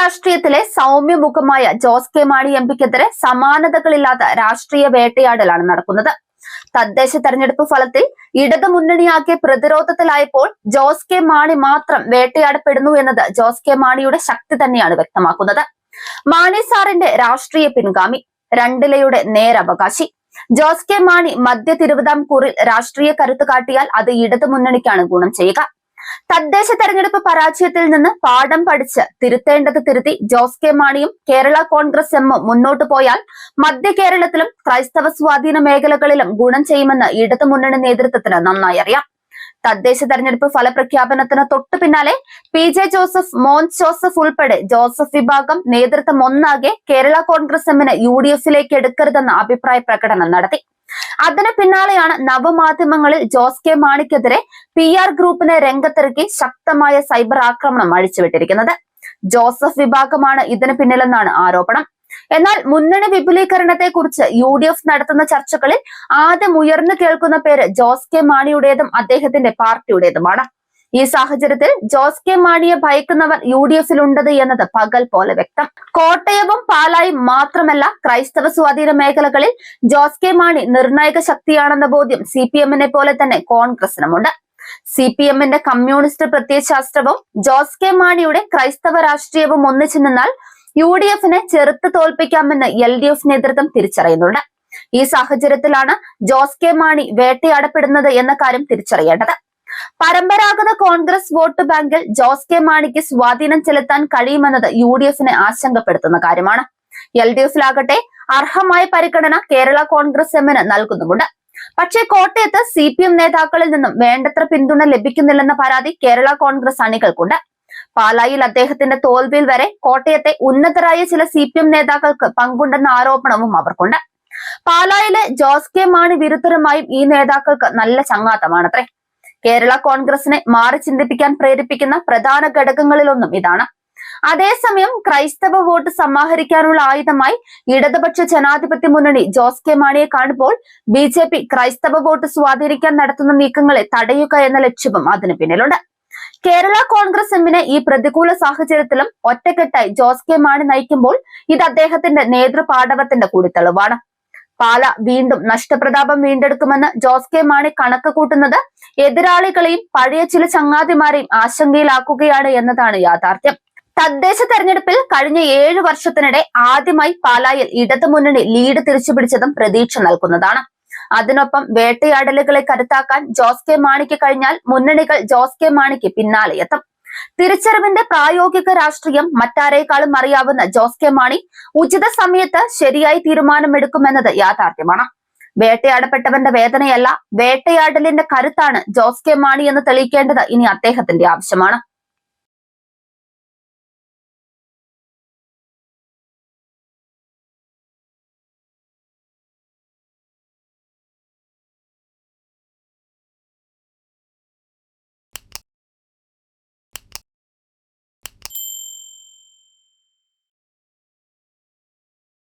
രാഷ്ട്രീയത്തിലെ സൗമ്യമുഖമായ ജോസ് കെ മാണി എംപിക്കെതിരെ സമാനതകളില്ലാത്ത രാഷ്ട്രീയ വേട്ടയാടലാണ് നടക്കുന്നത്. തദ്ദേശ തെരഞ്ഞെടുപ്പ് ഫലത്തിൽ ഇടതു മുന്നണിയാക്കിയ പ്രതിരോധത്തിലായപ്പോൾ ജോസ് കെ മാണി മാത്രം വേട്ടയാടപ്പെടുന്നു എന്നത് ജോസ് കെ മാണിയുടെ ശക്തി തന്നെയാണ് വ്യക്തമാക്കുന്നത്. മാണി സാറിന്റെ രാഷ്ട്രീയ പിൻഗാമി, രണ്ടിലയുടെ നേരവകാശി ജോസ് കെ മാണി മധ്യ തിരുവിതാംകൂറിൽ രാഷ്ട്രീയ കരുത്ത് കാട്ടിയാൽ അത് ഇടതു മുന്നണിക്കാണ് ഗുണം ചെയ്യുക. തദ്ദേശ തെരഞ്ഞെടുപ്പ് പരാജയത്തിൽ നിന്ന് പാഠം പഠിച്ച് തിരുത്തേണ്ടത് തിരുത്തി ജോസ് കെ മാണിയും കേരള കോൺഗ്രസ് എമ്മും മുന്നോട്ടു പോയാൽ മധ്യ കേരളത്തിലും ക്രൈസ്തവ സ്വാധീന മേഖലകളിലും ഗുണം ചെയ്യുമെന്ന് ഇടതു മുന്നണി നേതൃത്വത്തിന് നന്നായി അറിയാം. തദ്ദേശ തെരഞ്ഞെടുപ്പ് ഫലപ്രഖ്യാപനത്തിന് തൊട്ടു പിന്നാലെ PJ ജോസഫ്, മോൻസ് ജോസഫ് ഉൾപ്പെടെ ജോസഫ് വിഭാഗം നേതൃത്വം ഒന്നാകെ കേരള കോൺഗ്രസ് എമ്മിന് UDF-ലേക്ക് എടുക്കരുതെന്ന അഭിപ്രായ പ്രകടനം നടത്തി. അതിന് പിന്നാലെയാണ് നവമാധ്യമങ്ങളിൽ ജോസ് കെ മാണിക്കെതിരെ PR ഗ്രൂപ്പിനെ രംഗത്തിറക്കി ശക്തമായ സൈബർ ആക്രമണം അഴിച്ചുവിട്ടിരിക്കുന്നത്. ജോസഫ് വിഭാഗമാണ് ഇതിന് പിന്നിലെന്നാണ് ആരോപണം. എന്നാൽ മുന്നണി വിപുലീകരണത്തെ കുറിച്ച് UDF നടത്തുന്ന ചർച്ചകളിൽ ആദ്യം ഉയർന്നു കേൾക്കുന്ന പേര് ജോസ് കെ മാണിയുടേതും അദ്ദേഹത്തിന്റെ പാർട്ടിയുടേതുമാണ്. ഈ സാഹചര്യത്തിൽ ജോസ് കെ മാണിയെ ഭയക്കുന്നവർ UDF-ലുണ്ടത് എന്നത് പകൽ പോലെ വ്യക്തം. കോട്ടയവും പാലായും മാത്രമല്ല, ക്രൈസ്തവ സ്വാധീന മേഖലകളിൽ ജോസ് കെ മാണി നിർണായക ശക്തിയാണെന്ന ബോധ്യം CPM-നെ പോലെ തന്നെ കോൺഗ്രസിനുമുണ്ട്. CPM-ന്റെ കമ്മ്യൂണിസ്റ്റ് പ്രത്യയശാസ്ത്രവും ജോസ് കെ മാണിയുടെ ക്രൈസ്തവ രാഷ്ട്രീയവും ഒന്നിച്ചു നിന്നാൽ UDF-നെ ചെറുത്ത് തോൽപ്പിക്കാമെന്ന് LDF നേതൃത്വം തിരിച്ചറിയുന്നുണ്ട്. ഈ സാഹചര്യത്തിലാണ് ജോസ് കെ മാണി വേട്ടയാടപ്പെടുന്നത് എന്ന കാര്യം തിരിച്ചറിയേണ്ടത്. പരമ്പരാഗത കോൺഗ്രസ് വോട്ട് ബാങ്കിൽ ജോസ് കെ മാണിക്ക് സ്വാധീനം ചെലുത്താൻ കഴിയുമെന്നത് UDF-നെ ആശങ്കപ്പെടുത്തുന്ന കാര്യമാണ്. LDF-ലാകട്ടെ അർഹമായ പരിഗണന കേരള കോൺഗ്രസ് എമ്മിന് നൽകുന്നുമുണ്ട്. പക്ഷേ കോട്ടയത്ത് CPM നേതാക്കളിൽ നിന്നും വേണ്ടത്ര പിന്തുണ ലഭിക്കുന്നില്ലെന്ന പരാതി കേരള കോൺഗ്രസ് അണികൾക്കുണ്ട്. പാലായിൽ അദ്ദേഹത്തിന്റെ തോൽവിയിൽ വരെ കോട്ടയത്തെ ഉന്നതരായ ചില CPM നേതാക്കൾക്ക് പങ്കുണ്ടെന്ന ആരോപണവും അവർക്കുണ്ട്. പാലായിലെ ജോസ് കെ മാണി വിരുദ്ധരുമായും ഈ നേതാക്കൾക്ക് നല്ല ചങ്ങാത്തമാണത്രേ. കേരള കോൺഗ്രസിനെ മാറി ചിന്തിപ്പിക്കാൻ പ്രേരിപ്പിക്കുന്ന പ്രധാന ഘടകങ്ങളിലൊന്നും ഇതാണ്. അതേസമയം ക്രൈസ്തവ വോട്ട് സമാഹരിക്കാനുള്ള ആയുധമായി ഇടതുപക്ഷ ജനാധിപത്യ മുന്നണി ജോസ് കെ മാണിയെ കാണുമ്പോൾ BJP ക്രൈസ്തവ വോട്ട് സ്വാധീനിക്കാൻ നടത്തുന്ന നീക്കങ്ങളെ തടയുക എന്ന ലക്ഷ്യവും അതിന് പിന്നിലുണ്ട്. കേരള കോൺഗ്രസ് എമ്മിനെ ഈ പ്രതികൂല സാഹചര്യത്തിലും ഒറ്റക്കെട്ടായി ജോസ് കെ മാണി നയിക്കുമ്പോൾ ഇത് അദ്ദേഹത്തിന്റെ നേതൃപാടവത്തിന്റെ കൂടി തെളിവാണ്. പാല വീണ്ടും നഷ്ടപ്രതാപം വീണ്ടെടുക്കുമെന്ന് ജോസ് കെ മാണി കണക്ക് കൂട്ടുന്നത് എതിരാളികളെയും പഴയ ചില ചങ്ങാതിമാരെയും ആശങ്കയിലാക്കുകയാണ് എന്നതാണ് യാഥാർത്ഥ്യം. തദ്ദേശ തെരഞ്ഞെടുപ്പിൽ കഴിഞ്ഞ 7 വർഷത്തിനിടെ ആദ്യമായി പാലായിൽ ഇടതുമുന്നണി ലീഡ് തിരിച്ചുപിടിച്ചതും പ്രതീക്ഷ നൽകുന്നതാണ്. അതിനൊപ്പം വേട്ടയാടലുകളെ കരുത്താക്കാൻ ജോസ് കെ മാണിക്ക് കഴിഞ്ഞാൽ മുന്നണികൾ ജോസ് കെ മാണിക്ക് പിന്നാലെ എത്തും. തിരിച്ചറിവിന്റെ പ്രായോഗിക രാഷ്ട്രീയം മറ്റാരേക്കാളും അറിയാവുന്ന ജോസ് കെ മാണി ഉചിത സമയത്ത് ശരിയായി തീരുമാനമെടുക്കുമെന്നത് യാഥാർത്ഥ്യമാണ്. വേട്ടയാടപ്പെട്ടവന്റെ വേദനയല്ല, വേട്ടയാടലിന്റെ കരുത്താണ് ജോസ് കെ മാണി എന്ന് തെളിയിക്കേണ്ടത് ഇനി അദ്ദേഹത്തിന്റെ ആവശ്യമാണ്.